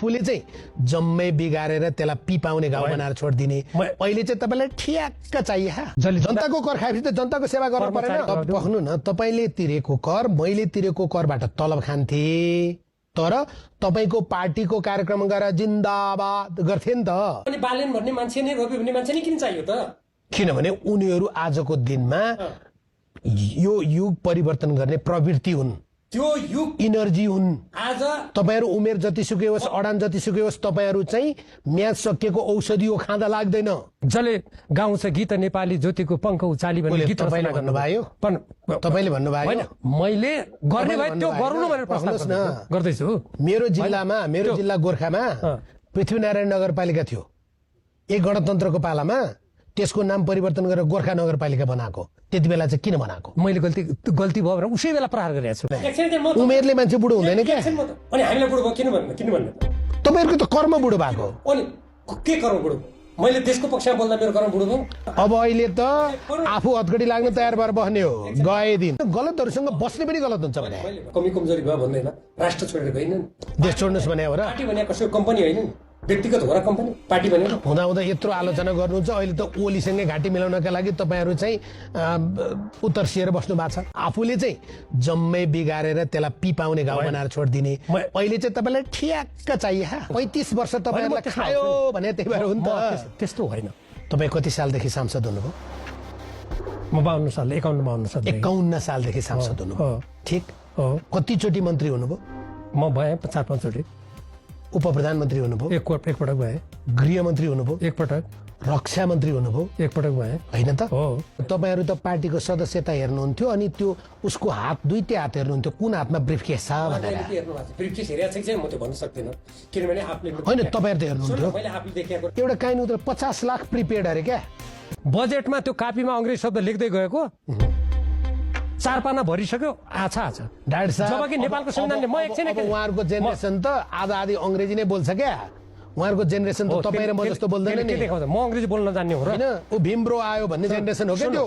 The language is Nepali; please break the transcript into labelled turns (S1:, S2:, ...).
S1: आफूले चाहिँ जम्मै बिगारेर त्यसलाई पिपाउने गाउँ बनाएर छोडिदिने अहिले चाहिँ तपाईलाई ठ्याक्क चाहिए जनताको कर खाएपछि त जनताको सेवा गर्नु परेन पख्नु न तपाईले तिरेको कर मैले तिरेको करबाट तलब खान्थे तर तपाईको पार्टीको कार्यक्रम गरेर जिन्दाबाद गर्थे नि त
S2: अनि बालेन भन्ने मान्छे नै रोपे भन्ने मान्छे नै किन चाहियो त
S1: किनभने उनीहरू आजको दिनमा यो युग परिवर्तन गर्ने प्रवृत्ति हुन्
S2: त्यो युग
S1: इनर्जी हुन्
S2: आज
S1: तपाईहरु उमेर जतिसुकै होस् अडान जतिसुकै होस् तपाईहरु चाहिँ म्याच सकिएको औषधि हो खाँदा लाग्दैन
S2: जसले गाउँछ गीत नेपाली ज्योतिको पंख उचाली भन्ने गीत
S1: तपाईले भन्नुभयो तपाईले भन्नुभयो
S2: हैन मैले गर्ने भए त्यो गर्नु भनेर प्रस्ताव गर्दैछु
S1: मेरो जिल्ला गोर्खामा पृथ्वीनारायण नगरपालिका थियो एक गणतन्त्रको पालामा त्यसको नाम परिवर्तन गरेर गोर्खा नगरपालिका बनाएको त्यति बेला चाहिँ किन बनाएको मैले
S2: गल्ती भयो भनेर उसै बेला प्रहार गरिरहेको
S1: छु उमेरले मान्छे बुढो हुँदैन क्या
S2: अनि हामीलाई बुढो भयो किन भन्नु
S1: तपाईहरुको त कर्म बुढो भएको
S2: अनि के कर्म बुढो मैले देशको पक्षमा बोल्दा मेरो कर्म बुढो भयो
S1: अब अहिले त आफू हतगडी लाग्न तयार भएर बस्ने हो गए दिन गलतहरुसँग बस्ने पनि गलत हुन्छ भने
S2: कमी कमजोरी भयो भन्दैन राष्ट्र छोडेर गइन
S1: देश छोड्नुस् भने हो र
S2: पार्टी भने कसैको कम्पनी होइन व्यक्तिगत हो र कम्पनी पार्टी भनेको
S1: हुँदा हुँदा यत्रो आलोचना गर्नुहुन्छ अहिले त ओलीसँगै घाँटी मिलाउनका लागि तपाईहरु चाहिँ उत्तरसिएर बस्नु भएको छ आफूले चाहिँ जम्मै बिगारेर त्यसलाई पिपाउने गाउँ बनाएर छोडिदिने अहिले चाहिँ तपाईलाई ठ्याक्क चाहिए 35 वर्ष तपाईहरुलाई खायो भने त्यही भएर हुन्छ
S2: त्यस्तो होइन
S1: तपाई कति सालदेखि सांसद हुनुभयो
S2: म 52 साल
S1: 51 सालदेखि सांसद हुनुभयो ठीक
S2: हो
S1: कति चोटी मन्त्री हुनुभयो
S2: म भए 4-5 चोटी
S1: उप प्रधानमन्त्री हुनुभयो
S2: एकपटक भए
S1: गृह मन्त्री हुनुभयो
S2: एकपटक
S1: रक्षा मन्त्री हुनुभयो
S2: एकपटक भए
S1: हैन त
S2: हो
S1: तपाईहरु त पार्टीको सदस्यता हेर्नुहुन्थ्यो अनि त्यो उसको हात दुईटै हात हेर्नुहुन्थ्यो कुन हातमा ब्रिफकेस छ भनेर
S2: ब्रिफकेस हेरेको छ म त भन्न सक्दिन किनभने आफूले
S1: हैन तपाईहरु त हेर्नुहुन्थ्यो
S2: मैले आफूले देखेको
S1: एउटा काइन उत्र 50 लाख प्रिपेड अरे क्या
S2: बजेटमा त्यो कापीमा अंग्रेजी शब्द लेख्दै गएको 4 पाना भरिसक्यो आछा
S1: डाक्टर साहब
S2: जबकि नेपालको संविधानले म एकछिन
S1: उहाँहरुको जेनेरेसन त आधा आधी अंग्रेजी नै बोल्छ क्या उहाँहरुको जेनेरेसन त तपाई र म जस्तो बोल्दैन नि
S2: म अंग्रेजी बोल्न जान्ने हो र
S1: हैन उ भीमब्रो आयो भन्ने जेनेरेसन हो क्या त्यो